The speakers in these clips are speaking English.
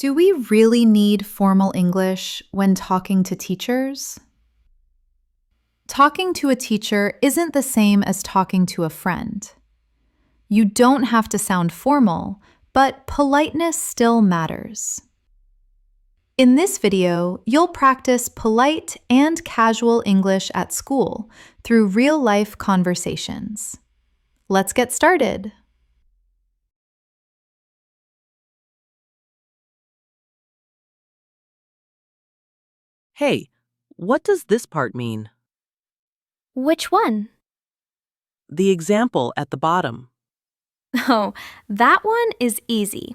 Do we really need formal English when talking to teachers? Talking to a teacher isn't the same as talking to a friend. You don't have to sound formal, but politeness still matters. In this video, you'll practice polite and casual English at school through real-life conversations. Let's get started. Hey, what does this part mean? Which one? The example at the bottom. Oh, that one is easy.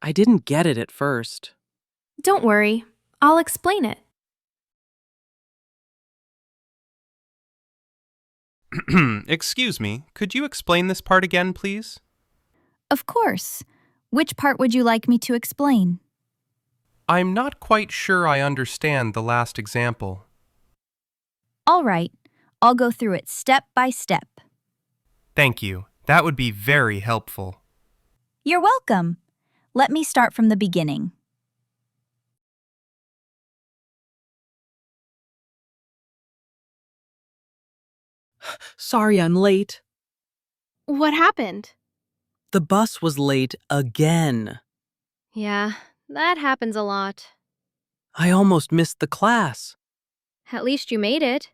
I didn't get it at first. Don't worry, I'll explain it. Excuse me, could you explain this part again, please? Of course. Which part would you like me to explain? I'm not quite sure I understand the last example. All right, I'll go through it step by step. Thank you. That would be very helpful. You're welcome. Let me start from the beginning. Sorry I'm late. What happened? The bus was late again. Yeah, that happens a lot. I almost missed the class. At least you made it.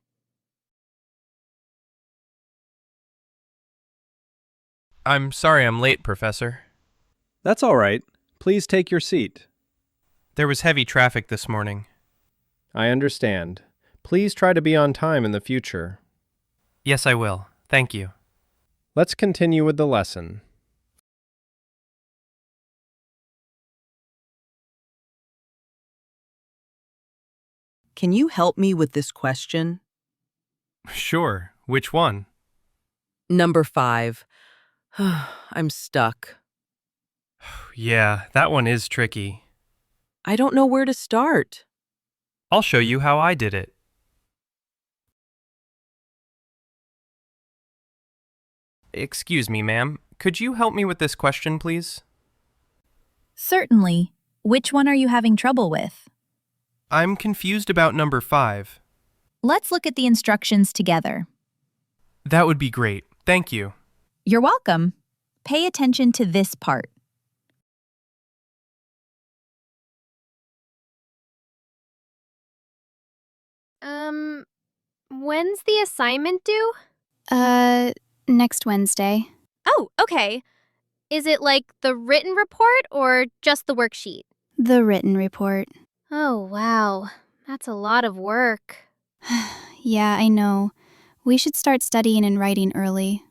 I'm sorry I'm late, Professor. That's all right. Please take your seat. There was heavy traffic this morning. I understand. Please try to be on time in the future. Yes, I will. Thank you. Let's continue with the lesson. Can you help me with this question? Sure. Which one? Number 5. I'm stuck. Yeah, that one is tricky. I don't know where to start. I'll show you how I did it. Excuse me, ma'am. Could you help me with this question, please? Certainly. Which one are you having trouble with? I'm confused about number 5. Let's look at the instructions together. That would be great. Thank you. You're welcome. Pay attention to this part. When's the assignment due? Next Wednesday. Oh, okay. Is it like the written report or just the worksheet? The written report. Oh, wow. That's a lot of work. Yeah, I know. We should start studying and writing early.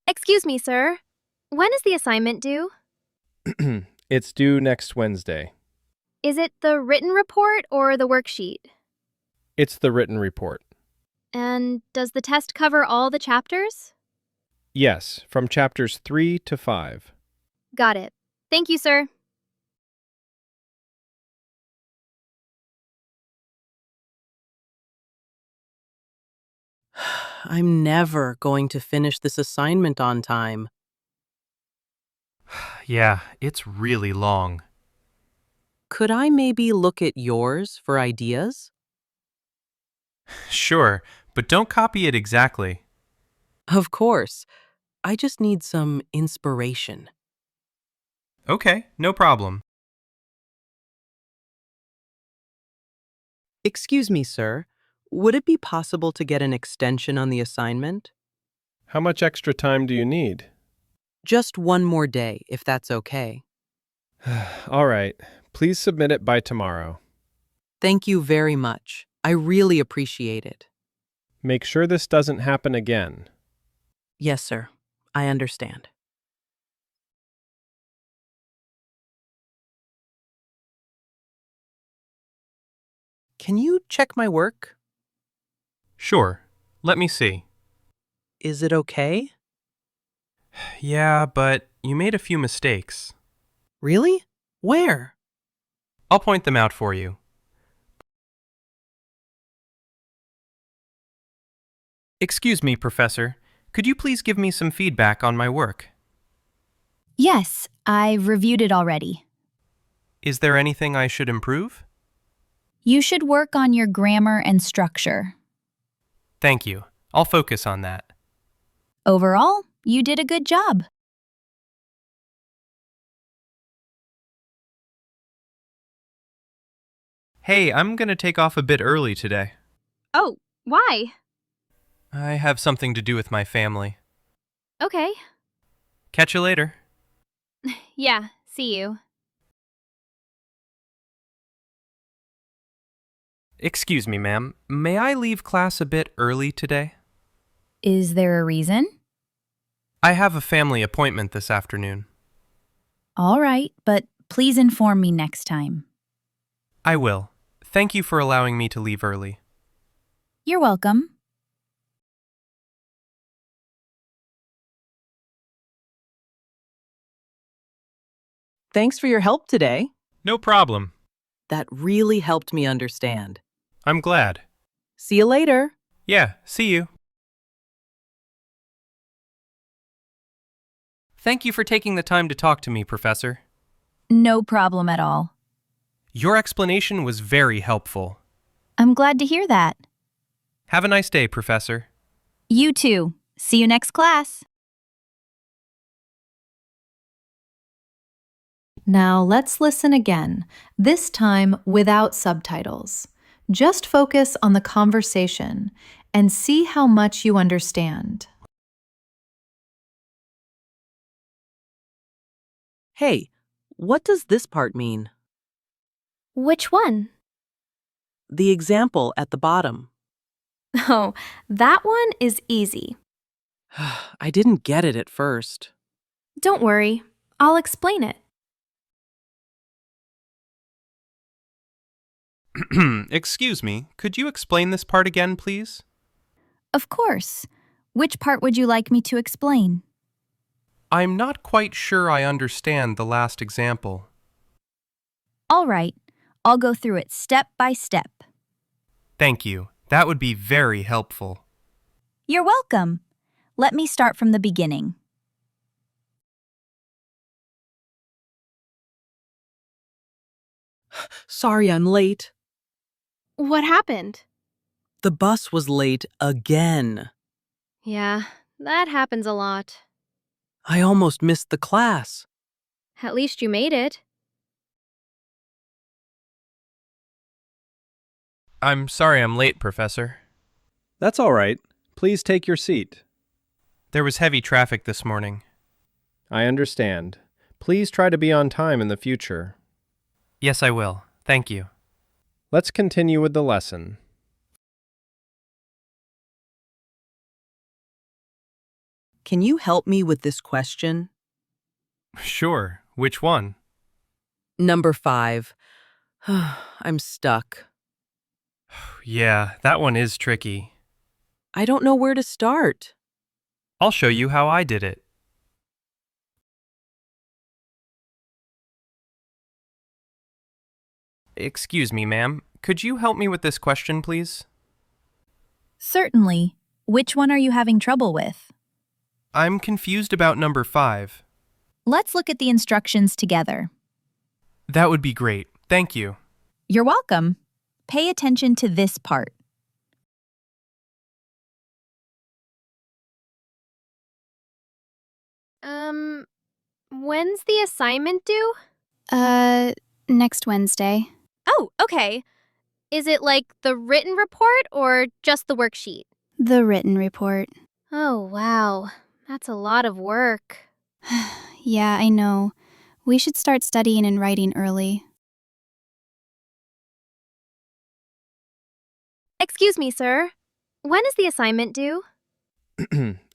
Excuse me, sir. When is the assignment due? It's due next Wednesday. Is it the written report or the worksheet? It's the written report. And does the test cover all the chapters? Yes, from chapters 3 to 5. Got it. Thank you, sir. I'm never going to finish this assignment on time. Yeah, it's really long. Could I maybe look at yours for ideas? Sure, but don't copy it exactly. Of course. I just need some inspiration. Okay, no problem. Excuse me, sir. Would it be possible to get an extension on the assignment? How much extra time do you need? Just one more day, if that's okay. All right. Please submit it by tomorrow. Thank you very much. I really appreciate it. Make sure this doesn't happen again. Yes, sir. I understand. Can you check my work? Sure. Let me see. Is it okay? Yeah, but you made a few mistakes. Really? Where? I'll point them out for you. Excuse me, Professor. Could you please give me some feedback on my work? Yes, I've reviewed it already. Is there anything I should improve? You should work on your grammar and structure. Thank you. I'll focus on that. Overall, you did a good job. Hey, I'm gonna take off a bit early today. Oh, why? I have something to do with my family. Okay. Catch you later. Yeah, see you. Excuse me, ma'am. May I leave class a bit early today? Is there a reason? I have a family appointment this afternoon. All right, but please inform me next time. I will. Thank you for allowing me to leave early. You're welcome. Thanks for your help today. No problem. That really helped me understand. I'm glad. See you later. Yeah, see you. Thank you for taking the time to talk to me, Professor. No problem at all. Your explanation was very helpful. I'm glad to hear that. Have a nice day, Professor. You too. See you next class. Now let's listen again, this time without subtitles. Just focus on the conversation and see how much you understand. Hey, what does this part mean? Which one? The example at the bottom. Oh, that one is easy. I didn't get it at first. Don't worry, I'll explain it. Excuse me, could you explain this part again, please? Of course. Which part would you like me to explain? I'm not quite sure I understand the last example. All right, I'll go through it step by step. Thank you. That would be very helpful. You're welcome. Let me start from the beginning. Sorry I'm late. What happened? The bus was late again. Yeah, that happens a lot. I almost missed the class. At least you made it. I'm sorry I'm late, Professor. That's all right. Please take your seat. There was heavy traffic this morning. I understand. Please try to be on time in the future. Yes, I will. Thank you. Let's continue with the lesson. Can you help me with this question? Sure. Which one? Number 5. I'm stuck. Yeah, that one is tricky. I don't know where to start. I'll show you how I did it. Excuse me, ma'am. Could you help me with this question, please? Certainly. Which one are you having trouble with? I'm confused about number 5. Let's look at the instructions together. That would be great. Thank you. You're welcome. Pay attention to this part. When's the assignment due? Next Wednesday. Oh, okay. Is it like the written report or just the worksheet? The written report. Oh, wow. That's a lot of work. Yeah, I know. We should start studying and writing early. Excuse me, sir. When is the assignment due?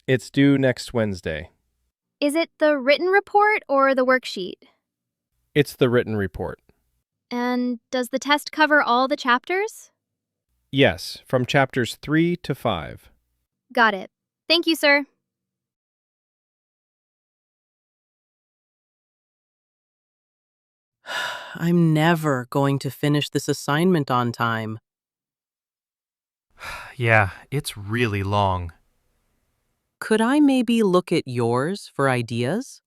It's due next Wednesday. Is it the written report or the worksheet? It's the written report. And does the test cover all the chapters? Yes, from chapters 3 to 5. Got it. Thank you, sir. I'm never going to finish this assignment on time. Yeah, it's really long. Could I maybe look at yours for ideas?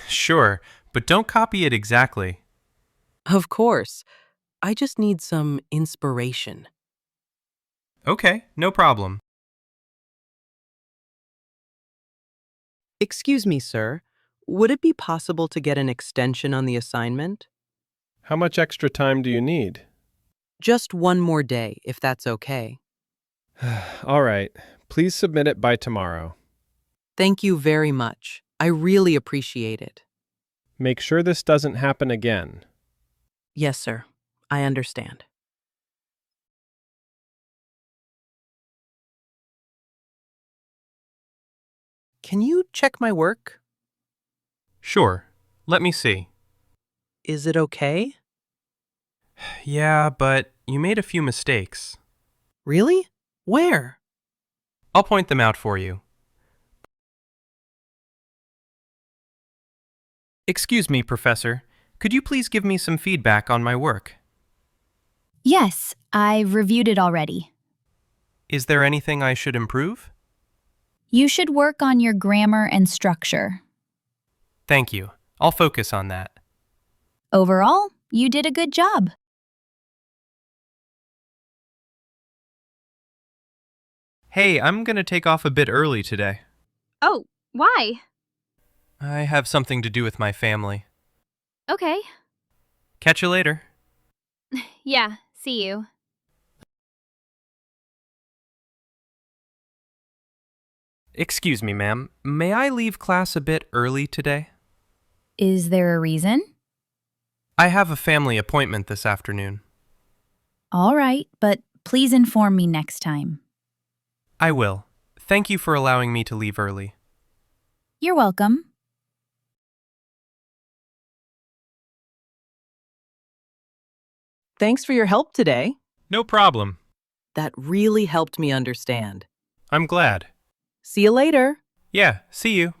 Sure, but don't copy it exactly. Of course. I just need some inspiration. Okay, no problem. Excuse me, sir. Would it be possible to get an extension on the assignment? How much extra time do you need? Just one more day, if that's okay. All right. Please submit it by tomorrow. Thank you very much. I really appreciate it. Make sure this doesn't happen again. Yes, sir. I understand. Can you check my work? Sure, let me see. Is it okay? Yeah, but you made a few mistakes. Really? Where? I'll point them out for you. Excuse me, Professor. Could you please give me some feedback on my work? Yes, I've reviewed it already. Is there anything I should improve? You should work on your grammar and structure. Thank you. I'll focus on that. Overall, you did a good job. Hey, I'm gonna take off a bit early today. Oh, why? I have something to do with my family. Okay. Catch you later. Yeah, see you. Excuse me, ma'am. May I leave class a bit early today? Is there a reason? I have a family appointment this afternoon. All right, but please inform me next time. I will. Thank you for allowing me to leave early. You're welcome. Thanks for your help today. No problem. That really helped me understand. I'm glad. See you later. Yeah, see you.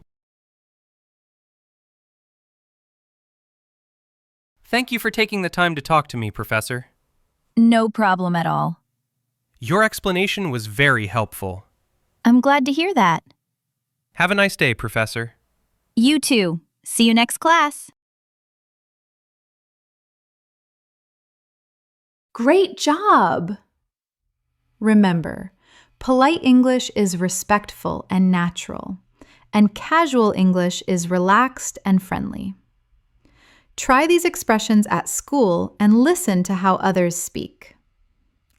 Thank you for taking the time to talk to me, Professor. No problem at all. Your explanation was very helpful. I'm glad to hear that. Have a nice day, Professor. You too. See you next class. Great job! Remember, polite English is respectful and natural, and casual English is relaxed and friendly. Try these expressions at school and listen to how others speak.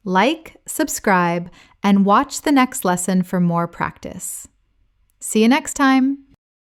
Like, subscribe, and watch the next lesson for more practice. See you next time!